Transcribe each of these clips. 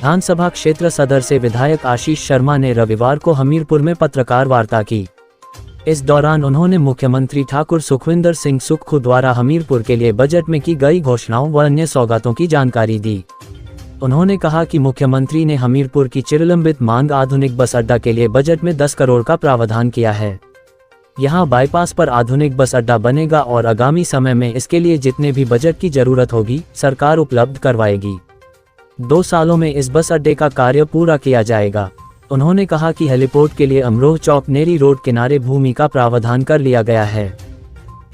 विधानसभा क्षेत्र सदर से विधायक आशीष शर्मा ने रविवार को हमीरपुर में पत्रकार वार्ता की। इस दौरान उन्होंने मुख्यमंत्री ठाकुर सुखविंदर सिंह सुक्खू द्वारा हमीरपुर के लिए बजट में की गई घोषणाओं व अन्य सौगातों की जानकारी दी। उन्होंने कहा कि मुख्यमंत्री ने हमीरपुर की चिरलंबित मांग आधुनिक बस अड्डा के लिए बजट में 10 करोड़ का प्रावधान किया है। यहां बाईपास पर आधुनिक बस अड्डा बनेगा और आगामी समय में इसके लिए जितने भी बजट की जरूरत होगी सरकार उपलब्ध करवाएगी। 2 सालों में इस बस अड्डे का कार्य पूरा किया जाएगा। उन्होंने कहा कि हेलीपोर्ट के लिए अमरोह चौक नेरी रोड किनारे भूमि का प्रावधान कर लिया गया है।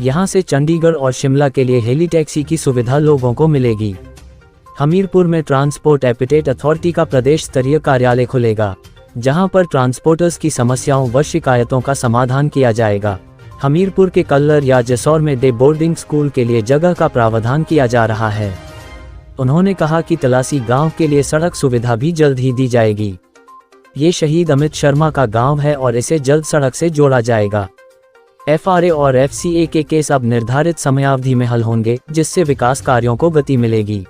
यहां से चंडीगढ़ और शिमला के लिए हेली टैक्सी की सुविधा लोगों को मिलेगी। हमीरपुर में ट्रांसपोर्ट एपिटेट अथॉरिटी का प्रदेश स्तरीय कार्यालय खुलेगा, जहां पर ट्रांसपोर्टर्स की समस्याओं व शिकायतों का समाधान किया जाएगा। हमीरपुर के कल्लर या जसौर में डे बोर्डिंग स्कूल के लिए जगह का प्रावधान किया जा रहा है। उन्होंने कहा कि तलासी गांव के लिए सड़क सुविधा भी जल्द ही दी जाएगी। ये शहीद अमित शर्मा का गांव है और इसे जल्द सड़क से जोड़ा जाएगा। FRA और FCA के केस अब निर्धारित समयावधि में हल होंगे, जिससे विकास कार्यों को गति मिलेगी,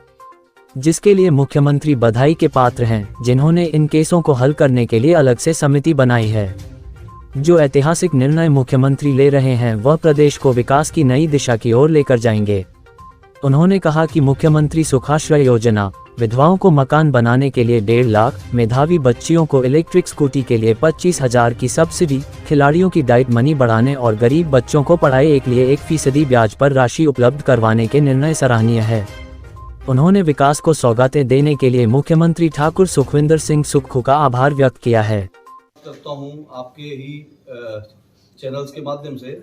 जिसके लिए मुख्यमंत्री बधाई के पात्र हैं, जिन्होंने इन केसों को हल करने के लिए अलग से समिति बनाई है। जो ऐतिहासिक निर्णय मुख्यमंत्री ले रहे हैं वह प्रदेश को विकास की नई दिशा की ओर लेकर जाएंगे। उन्होंने कहा कि मुख्यमंत्री सुखाश्रय योजना, विधवाओं को मकान बनाने के लिए 1.5 लाख, मेधावी बच्चियों को इलेक्ट्रिक स्कूटी के लिए 25,000 की सब्सिडी, खिलाड़ियों की डाइट मनी बढ़ाने और गरीब बच्चों को पढ़ाई के लिए 1% ब्याज पर राशि उपलब्ध करवाने के निर्णय सराहनीय है। उन्होंने विकास को सौगातें देने के लिए मुख्यमंत्री ठाकुर सुखविंदर सिंह सुक्खू का आभार व्यक्त किया है। करता हूं आपके ही चैनल्स के माध्यम से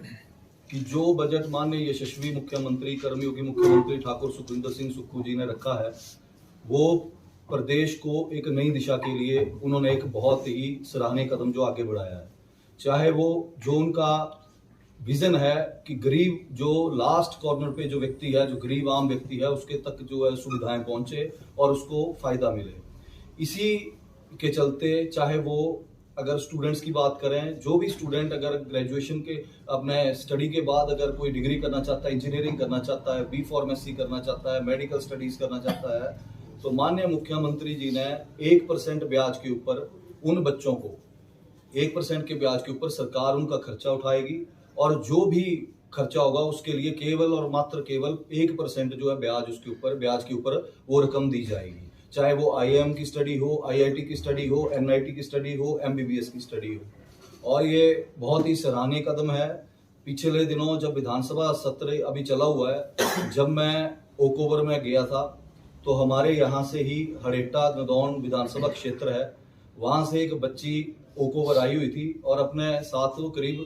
कि जो बजट माननीय यशस्वी मुख्यमंत्री कर्मयोगी मुख्यमंत्री ठाकुर सुखविंदर सिंह सुक्खू जी ने रखा है, वो प्रदेश को एक नई दिशा के लिए उन्होंने एक बहुत ही सराहनीय कदम जो आगे बढ़ाया है। चाहे वो जो उनका विजन है कि गरीब जो लास्ट कॉर्नर पे जो व्यक्ति है, जो गरीब आम व्यक्ति है, उसके तक जो है सुविधाएं पहुंचे और उसको फायदा मिले। इसी के चलते चाहे वो अगर स्टूडेंट्स की बात करें, जो भी स्टूडेंट अगर ग्रेजुएशन के अपने स्टडी के बाद अगर कोई डिग्री करना चाहता है, इंजीनियरिंग करना चाहता है, B.Pharmacy करना चाहता है, मेडिकल स्टडीज करना चाहता है, तो माननीय मुख्यमंत्री जी ने 1% ब्याज के ऊपर उन बच्चों को 1% के ब्याज के ऊपर सरकार उनका खर्चा उठाएगी और जो भी खर्चा होगा उसके लिए केवल और मात्र केवल 1% जो है ब्याज के ऊपर वो रकम दी जाएगी। चाहे वो IIM की स्टडी हो, IIT की स्टडी हो, NIT की स्टडी हो, MBBS की स्टडी हो। और ये बहुत ही सराहनीय कदम है। पिछले दिनों जब विधानसभा सत्र अभी चला हुआ है, जब मैं ओकोवर में गया था तो हमारे यहाँ से ही हड़ेटा नदौन विधानसभा क्षेत्र है, वहाँ से एक बच्ची ओकोवर आई हुई थी और अपने साथ वो करीब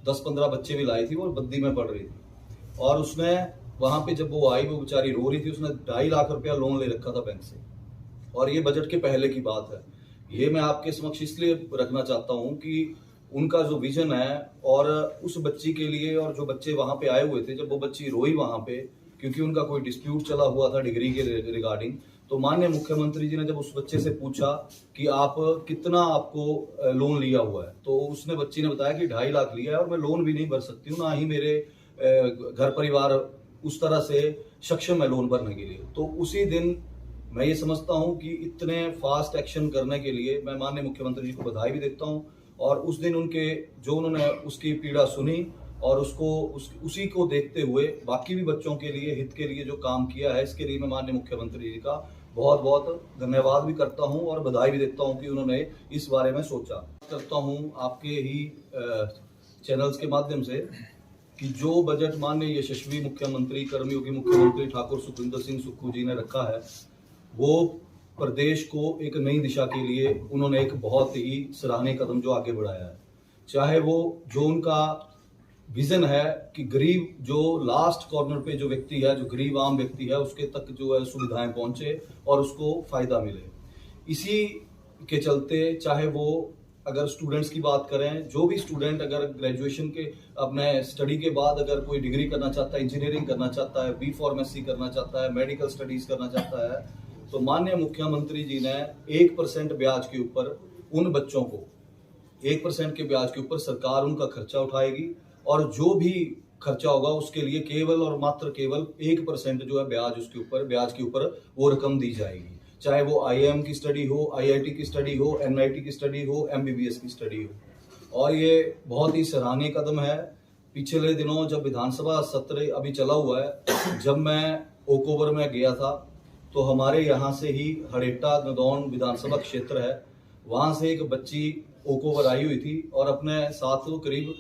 10-15 बच्चे भी लाई थी, वो बद्दी में पढ़ रही थी। और उसने वहाँ पे जब वो आई, वो बेचारी रो रही थी, उसने 2.5 लाख रुपया लोन ले रखा था बैंक से। और ये बजट के पहले की बात है। ये मैं आपके समक्ष इसलिए रखना चाहता हूँ कि उनका जो विजन है और उस बच्ची के लिए, और जो बच्चे वहाँ पे आए हुए थे, जब वो बच्ची रोई वहाँ पे क्योंकि उनका कोई डिस्प्यूट चला हुआ था डिग्री के रिगार्डिंग, तो माननीय मुख्यमंत्री जी ने जब उस बच्चे से पूछा कि आप कितना आपको लोन लिया हुआ है, तो उसने बच्ची ने बताया कि 2.5 लाख लिया है और मैं लोन भी नहीं भर सकती हूँ, ना ही मेरे घर परिवार उस तरह से सक्षम है लोन भरने के लिए। तो उसी दिन मैं ये समझता हूं कि इतने फास्ट एक्शन करने के लिए मैं माननीय मुख्यमंत्री जी को बधाई भी देता हूं। और उस दिन उन्होंने उसकी पीड़ा सुनी और उसी को देखते हुए बाकी भी बच्चों के लिए, हित के लिए जो काम किया है, इसके लिए मैं माननीय मुख्यमंत्री जी का बहुत बहुत धन्यवाद भी करता हूं और बधाई भी देता हूं कि उन्होंने इस बारे में सोचा। करता हूं आपके ही चैनल्स के माध्यम से कि जो बजट माननीय यशस्वी मुख्यमंत्री कर्मयोगी मुख्यमंत्री ठाकुर सुखविंदर सिंह सुक्खू जी ने रखा है, वो प्रदेश को एक नई दिशा के लिए उन्होंने एक बहुत ही सराहनीय कदम जो आगे बढ़ाया है। चाहे वो जो उनका विजन है कि गरीब जो लास्ट कॉर्नर पे जो व्यक्ति है, जो गरीब आम व्यक्ति है, उसके तक जो है सुविधाएं पहुंचे और उसको फायदा मिले। इसी के चलते चाहे वो अगर स्टूडेंट्स की बात करें, जो भी स्टूडेंट अगर ग्रेजुएशन के अपने स्टडी के बाद अगर कोई डिग्री करना चाहता है, इंजीनियरिंग करना चाहता है, B.Pharmacy करना चाहता है, मेडिकल स्टडीज करना चाहता है, तो माननीय मुख्यमंत्री जी ने 1% ब्याज के ऊपर उन बच्चों को 1% के ब्याज के ऊपर सरकार उनका खर्चा उठाएगी और जो भी खर्चा होगा उसके लिए केवल और मात्र केवल 1% जो है ब्याज के ऊपर वो रकम दी जाएगी। चाहे वो IIM की स्टडी हो, IIT की स्टडी हो, NIT की स्टडी हो, MBBS की स्टडी हो। और ये बहुत ही सराहनीय कदम है। पिछले दिनों जब विधानसभा सत्र अभी चला हुआ है, जब मैं ओक ओवर में गया था तो हमारे यहाँ से ही हड़ेटा नदौन विधानसभा क्षेत्र है, वहाँ से एक बच्ची ओक ओवर आई हुई थी और अपने साथ वो करीब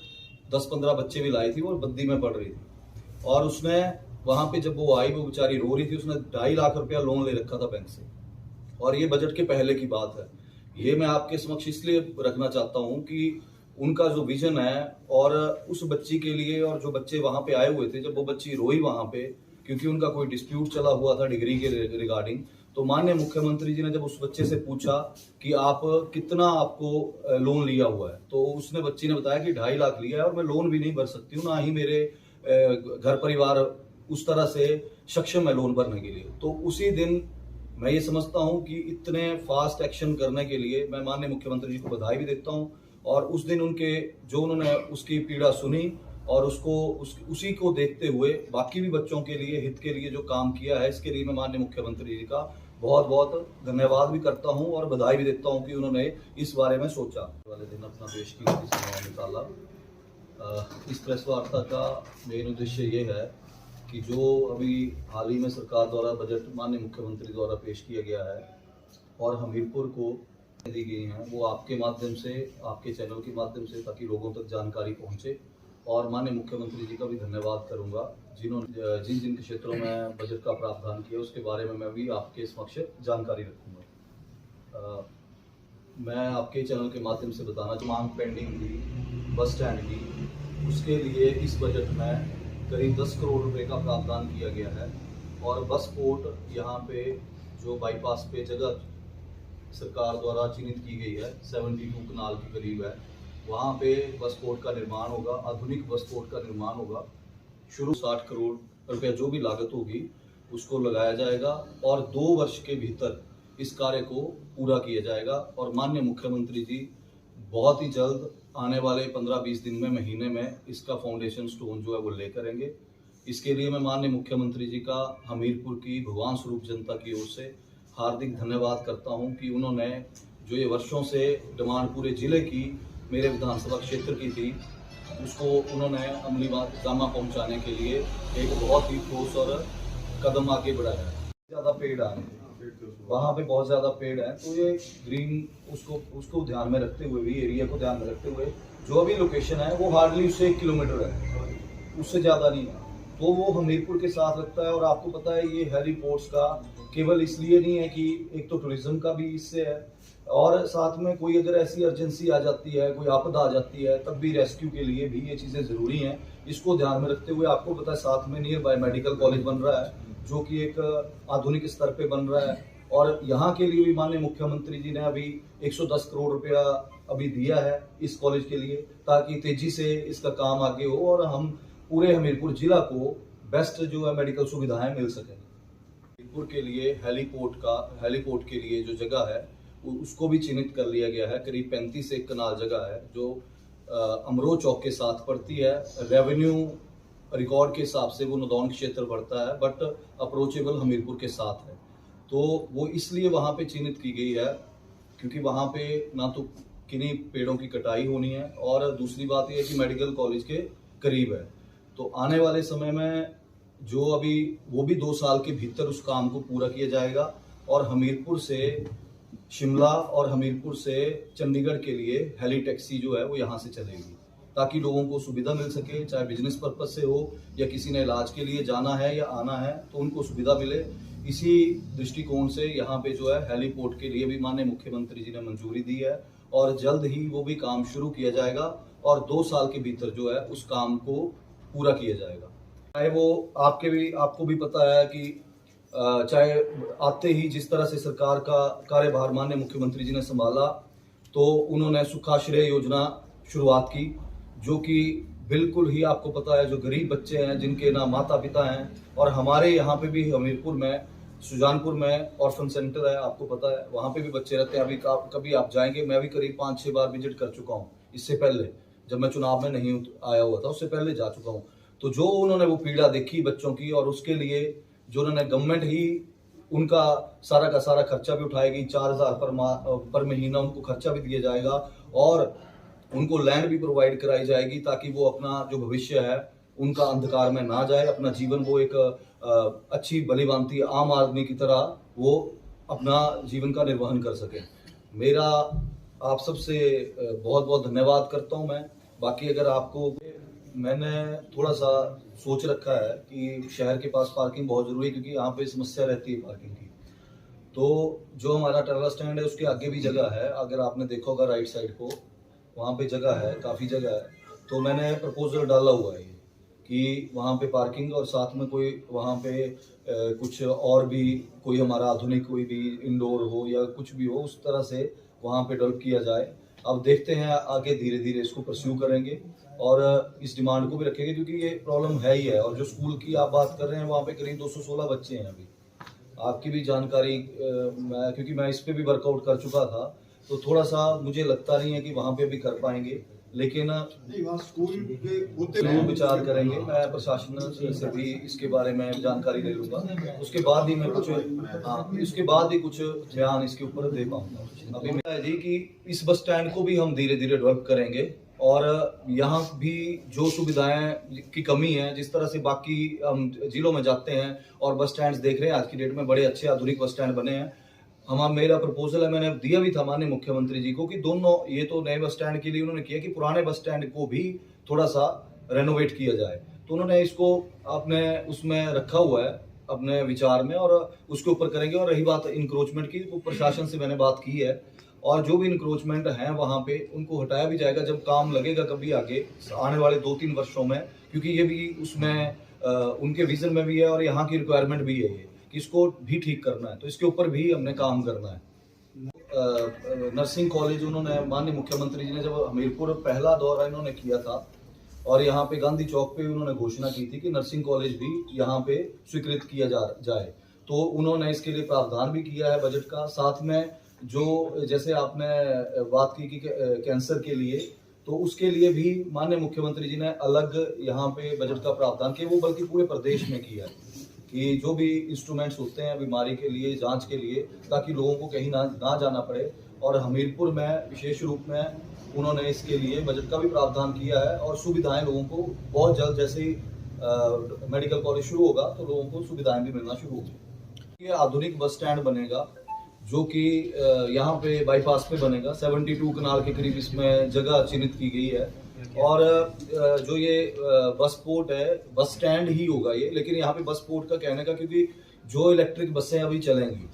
10-15 बच्चे भी लाई थी, वो बद्दी में पढ़ रही थी। और उसने वहाँ पे जब वो आई, वो बेचारी रो रही थी, उसने 2.5 लाख रुपया लोन ले रखा था बैंक से। और ये बजट के पहले की बात है। ये मैं आपके समक्ष इसलिए रखना चाहता हूँ कि उनका जो विजन है और उस बच्ची के लिए, और जो बच्चे वहाँ पे आए हुए थे, जब वो बच्ची रोई वहाँ पे क्योंकि उनका कोई डिस्प्यूट चला हुआ था डिग्री के रिगार्डिंग, तो माननीय मुख्यमंत्री जी ने जब उस बच्चे से पूछा कि आप कितना आपको लोन लिया हुआ है, तो उसने बच्ची ने बताया कि 2.5 लाख लिया है और मैं लोन भी नहीं भर सकती हूँ, ना ही मेरे घर परिवार उस तरह से सक्षम है लोन भरने के लिए। तो उसी दिन मैं ये समझता हूँ कि इतने फास्ट एक्शन करने के लिए मैं माननीय मुख्यमंत्री जी को बधाई भी देता हूँ। और उस दिन उन्होंने उसकी पीड़ा सुनी और उसी को देखते हुए बाकी भी बच्चों के लिए, हित के लिए जो काम किया है, इसके लिए मैं माननीय मुख्यमंत्री जी का बहुत बहुत धन्यवाद भी करता हूं और बधाई भी देता हूं कि उन्होंने इस बारे में सोचा। वाले दिन अपना देश की समय निकाला। इस प्रेस वार्ता का मेन उद्देश्य ये है कि जो अभी हाल ही में सरकार द्वारा बजट माननीय मुख्यमंत्री द्वारा पेश किया गया है और हमीरपुर को दी गई हैं, वो आपके माध्यम से, आपके चैनल के माध्यम से, ताकि लोगों तक जानकारी पहुंचे। और माननीय मुख्यमंत्री जी का भी धन्यवाद करूंगा जिन्होंने जिन क्षेत्रों में बजट का प्रावधान किया उसके बारे में मैं भी आपके समक्ष जानकारी रखूंगा। मैं आपके चैनल के माध्यम से बताना मांग पेंडिंग थी बस स्टैंड की, उसके लिए इस बजट में करीब 10 करोड़ रुपए का प्रावधान किया गया है। और बस पोर्ट यहाँ पे जो बाईपास पे जगह सरकार द्वारा चिन्हित की गई है, 72 कनाल के करीब है, वहाँ पे बस पोर्ट का निर्माण होगा, आधुनिक बस पोर्ट का निर्माण होगा। शुरू 60 करोड़ रुपया जो भी लागत होगी उसको लगाया जाएगा और 2 वर्ष के भीतर इस कार्य को पूरा किया जाएगा। और माननीय मुख्यमंत्री जी बहुत ही जल्द आने वाले 15-20 दिन में, महीने में इसका फाउंडेशन स्टोन जो है वो ले करेंगे। इसके लिए मैं माननीय मुख्यमंत्री जी का हमीरपुर की भगवान स्वरूप जनता की ओर से हार्दिक धन्यवाद करता हूं कि उन्होंने जो ये वर्षों से डिमांड पूरे जिले की, मेरे विधानसभा क्षेत्र की थी, उसको उन्होंने अमली जामा पहुंचाने के लिए एक बहुत ही ठोस और कदम आगे बढ़ाया है। ज़्यादा पेड़ आए वहाँ पे, बहुत ज़्यादा पेड़ हैं, तो ये ग्रीन उसको ध्यान में रखते हुए भी, एरिया को ध्यान में रखते हुए जो भी लोकेशन है वो हार्डली उससे 1 किलोमीटर है, उससे ज़्यादा नहीं है, तो वो हमीरपुर के साथ लगता है। और आपको पता है ये हेलीपोर्ट्स का केवल इसलिए नहीं है कि एक तो टूरिज्म का भी इससे है, और साथ में कोई अगर ऐसी अर्जेंसी आ जाती है, कोई आपदा आ जाती है, तब भी रेस्क्यू के लिए भी ये चीज़ें ज़रूरी हैं। इसको ध्यान में रखते हुए आपको पता है साथ में नियर बाय मेडिकल कॉलेज बन रहा है जो कि एक आधुनिक स्तर पे बन रहा है। और यहाँ के लिए भी माननीय मुख्यमंत्री जी ने अभी 110 करोड़ रुपया अभी दिया है इस कॉलेज के लिए, ताकि तेजी से इसका काम आगे हो और हम पूरे हमीरपुर जिला को बेस्ट जो है मेडिकल सुविधाएं मिल सकें। हमीरपुर के लिए हेलीपोर्ट के लिए जो जगह है उसको भी चिन्हित कर लिया गया है। करीब 35 एक कनाल जगह है जो अमरो चौक के साथ पड़ती है। रेवेन्यू रिकॉर्ड के हिसाब से वो नदौन क्षेत्र पड़ता है, बट अप्रोचेबल हमीरपुर के साथ है, तो वो इसलिए वहाँ पे चिन्हित की गई है क्योंकि वहाँ पे ना तो किन्हीं पेड़ों की कटाई होनी है, और दूसरी बात यह है कि मेडिकल कॉलेज के करीब है। तो आने वाले समय में जो अभी वो भी 2 साल के भीतर उस काम को पूरा किया जाएगा और हमीरपुर से शिमला और हमीरपुर से चंडीगढ़ के लिए हेली टैक्सी जो है वो यहाँ से चलेगी, ताकि लोगों को सुविधा मिल सके, चाहे बिजनेस पर्पज से हो या किसी ने इलाज के लिए जाना है या आना है तो उनको सुविधा मिले। इसी दृष्टिकोण से यहाँ पे जो है हेलीपोर्ट के लिए भी माननीय मुख्यमंत्री जी ने मंजूरी दी है और जल्द ही वो भी काम शुरू किया जाएगा और 2 साल के भीतर जो है उस काम को पूरा किया जाएगा। चाहे वो आपको भी पता है कि चाहे आते ही जिस तरह से सरकार का कार्यभार माननीय मुख्यमंत्री जी ने संभाला, तो उन्होंने सुखाश्रय योजना शुरुआत की, जो कि बिल्कुल ही आपको पता है जो गरीब बच्चे हैं जिनके ना माता पिता हैं, और हमारे यहाँ पे भी हमीरपुर में सुजानपुर में ऑर्फन सेंटर है, आपको पता है वहाँ पे भी बच्चे रहते हैं। अभी कभी आप जाएंगे, मैं भी करीब 5-6 बार विजिट कर चुका हूँ, इससे पहले जब मैं चुनाव में नहीं आया हुआ था उससे पहले जा चुका हूँ। तो जो उन्होंने वो पीड़ा देखी बच्चों की, और उसके लिए जो उन्होंने गवर्नमेंट ही उनका सारा का सारा खर्चा भी उठाएगी। 4,000 पर महीना उनको खर्चा भी दिया जाएगा और उनको लैंड भी प्रोवाइड कराई जाएगी ताकि वो अपना जो भविष्य है उनका अंधकार में ना जाए, अपना जीवन वो एक अच्छी भली भांति आम आदमी की तरह वो अपना जीवन का निर्वहन कर सके। मेरा आप सबसे बहुत बहुत धन्यवाद करता हूं मैं। बाकी अगर आपको, मैंने थोड़ा सा सोच रखा है कि शहर के पास पार्किंग बहुत जरूरी है क्योंकि यहाँ पे समस्या रहती है पार्किंग की। तो जो हमारा टेरला स्टैंड है उसके आगे भी जगह है, अगर आपने देखा होगा राइट साइड को, वहाँ पे जगह है, काफ़ी जगह है। तो मैंने प्रपोजल डाला हुआ है कि वहाँ पे पार्किंग और साथ में कोई वहाँ पे कुछ और भी कोई हमारा आधुनिक कोई भी इंडोर हो या कुछ भी हो, उस तरह से वहाँ पे डेवलप किया जाए। अब देखते हैं आगे, धीरे धीरे इसको परस्यू करेंगे और इस डिमांड को भी रखेंगे क्योंकि ये प्रॉब्लम है ही है। और जो स्कूल की आप बात कर रहे हैं वहाँ पे करीब 216 बच्चे हैं अभी। आपकी भी जानकारी, क्योंकि मैं इस पे भी वर्कआउट कर चुका था, तो थोड़ा सा मुझे लगता नहीं है कि वहाँ पे भी कर पाएंगे, लेकिन जरूर विचार करेंगे। मैं प्रशासन से भी इसके बारे में जानकारी ले लूंगा, उसके बाद ही मैं कुछ उसके बाद ही कुछ बयान इसके ऊपर दे पाऊंगा। अभी मेरा है जी कि इस बस स्टैंड को भी हम धीरे धीरे डेवलप करेंगे और यहाँ भी जो सुविधाएं की कमी है, जिस तरह से बाकी हम जिलों में जाते हैं और बस स्टैंड देख रहे हैं आज की डेट में बड़े अच्छे आधुनिक बस स्टैंड बने हैं। मेरा प्रपोजल है, मैंने दिया भी था माननीय मुख्यमंत्री जी को कि दोनों, ये तो नए बस स्टैंड के लिए उन्होंने किया कि पुराने बस स्टैंड को भी थोड़ा सा रेनोवेट किया जाए, तो उन्होंने इसको अपने उसमें रखा हुआ है अपने विचार में और उसके ऊपर करेंगे। और रही बात इंक्रोचमेंट की, वो प्रशासन से मैंने बात की है और जो भी इंक्रोचमेंट है वहाँ पे उनको हटाया भी जाएगा जब काम लगेगा कभी आगे आने वाले 2-3 वर्षों में, क्योंकि ये भी उसमें उनके विजन में भी है और यहाँ की रिक्वायरमेंट भी है ये कि इसको भी ठीक करना है, तो इसके ऊपर भी हमने काम करना है। नर्सिंग कॉलेज उन्होंने, माननीय मुख्यमंत्री जी ने जब हमीरपुर पहला दौरा इन्होंने किया था और यहाँ पे गांधी चौक पे उन्होंने घोषणा की थी कि नर्सिंग कॉलेज भी यहाँ पे स्वीकृत किया जाए, तो उन्होंने इसके लिए प्रावधान भी किया है बजट का। साथ में जो जैसे आपने बात की कि कैंसर के लिए, तो उसके लिए भी माननीय मुख्यमंत्री जी ने अलग यहाँ पे बजट का प्रावधान किया, वो बल्कि पूरे प्रदेश में किया है कि जो भी इंस्ट्रूमेंट्स होते हैं बीमारी के लिए, जांच के लिए, ताकि लोगों को कहीं ना जाना पड़े। और हमीरपुर में विशेष रूप में उन्होंने इसके लिए बजट का भी प्रावधान किया है और सुविधाएं लोगों को बहुत जल्द, जैसे ही मेडिकल कॉलेज शुरू होगा तो लोगों को सुविधाएं भी मिलना शुरू होगी। ये आधुनिक बस स्टैंड बनेगा जो कि यहाँ पे बाईपास पे बनेगा, 72 कनाल के करीब इसमें जगह चिन्हित की गई है। और जो ये बस पोर्ट है, बस स्टैंड ही होगा ये, लेकिन यहाँ पे बस पोर्ट का कहने का, क्योंकि जो इलेक्ट्रिक बसें अभी चलेंगी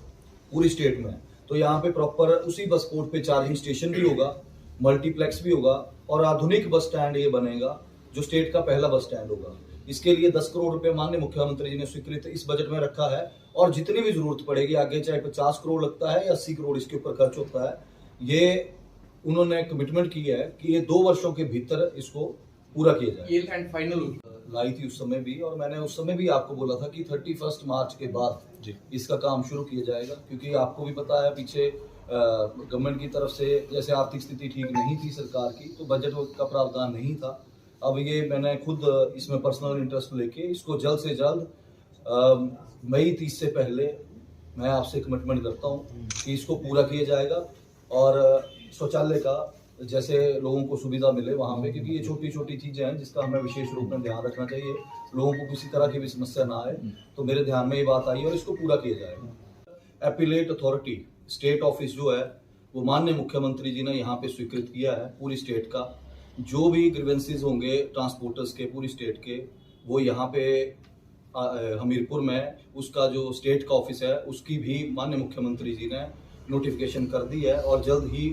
पूरी स्टेट में, तो यहाँ पे प्रॉपर उसी बस पोर्ट पे चार्जिंग स्टेशन भी होगा, मल्टीप्लेक्स भी होगा और आधुनिक बस स्टैंड ये बनेगा जो स्टेट का पहला बस स्टैंड होगा। इसके लिए 10 करोड़ रुपए माननीय मुख्यमंत्री जी ने स्वीकृत इस बजट में रखा है और जितनी भी जरूरत पड़ेगी आगे, चाहे 50 करोड़ लगता है या 80 करोड़ इसके ऊपर खर्च होता है, ये उन्होंने कमिटमेंट किया है कि ये 2 वर्षों के भीतर इसको पूरा किया जाए। ये एंड फाइनल लाई थी उस समय भी, और मैंने उस समय भी आपको बोला था कि 31 मार्च के बाद इसका काम शुरू किया जाएगा, क्योंकि आपको भी पता है पीछे गवर्नमेंट की तरफ से जैसे आर्थिक स्थिति ठीक नहीं थी सरकार की, तो बजट का प्रावधान नहीं था। अब ये मैंने खुद इसमें पर्सनल इंटरेस्ट लेके इसको जल्द से जल्द मई 30 से पहले मैं आपसे कमिटमेंट करता हूँ कि इसको पूरा किया जाएगा और शौचालय का जैसे लोगों को सुविधा मिले वहाँ पे, क्योंकि ये छोटी छोटी चीज़ें हैं जिसका हमें विशेष रूप में ध्यान रखना चाहिए, लोगों को किसी तरह की भी समस्या ना आए। तो मेरे ध्यान में ये बात आई और इसको पूरा किया जाएगा। एपिलेट अथॉरिटी स्टेट ऑफिस जो है वो माननीय मुख्यमंत्री जी ने यहाँ पे स्वीकृत किया है पूरी स्टेट का। जो भी ग्रीवेंसेस होंगे ट्रांसपोर्टर्स के पूरी स्टेट के, वो यहाँ पे हमीरपुर में उसका जो स्टेट का ऑफिस है उसकी भी माननीय मुख्यमंत्री जी ने नोटिफिकेशन कर दी है और जल्द ही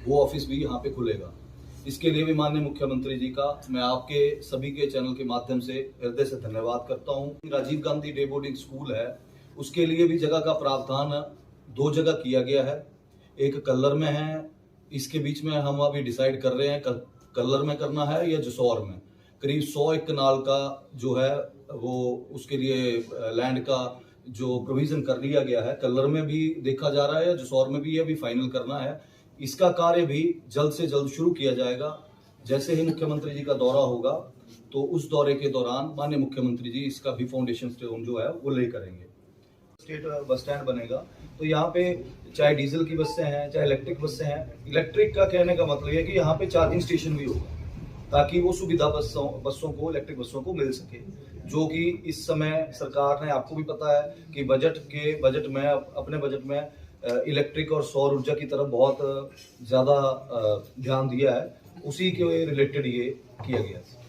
वो ऑफिस भी यहाँ पे खुलेगा। इसके लिए भी माननीय मुख्यमंत्री जी का मैं आपके सभी के चैनल के माध्यम से हृदय से धन्यवाद करता हूँ। Rajiv Gandhi day boarding school है, उसके लिए भी जगह का प्रावधान 2 जगह किया गया है, एक कल्लर में है, इसके बीच में हम अभी डिसाइड कर रहे हैं कल्लर में करना है या जसौर में। करीब 101 कनाल का जो है वो उसके लिए लैंड का जो प्रोविजन कर लिया गया है, कल्लर में भी देखा जा रहा है या जसौर में भी अभी फाइनल करना है। इसका कार्य भी जल्द से जल्द शुरू किया जाएगा। जैसे ही मुख्यमंत्री जी का दौरा होगा तो उस दौरे के दौरान माननीय मुख्यमंत्री जी इसका भी फाउंडेशन स्टोन जो है वो ले करेंगे। स्टेट बस स्टैंड बनेगा, तो यहाँ पे चाहे डीजल की बसें हैं चाहे इलेक्ट्रिक बसें हैं। इलेक्ट्रिक का कहने का मतलब ये है कि यहाँ पे चार्जिंग स्टेशन भी होगा, ताकि वो सुविधा बसों को, इलेक्ट्रिक बसों को मिल सके, जो कि इस समय सरकार ने, आपको भी पता है कि बजट में अपने बजट में इलेक्ट्रिक और सौर ऊर्जा की तरफ बहुत ज़्यादा ध्यान दिया है, उसी के रिलेटेड ये किया गया है।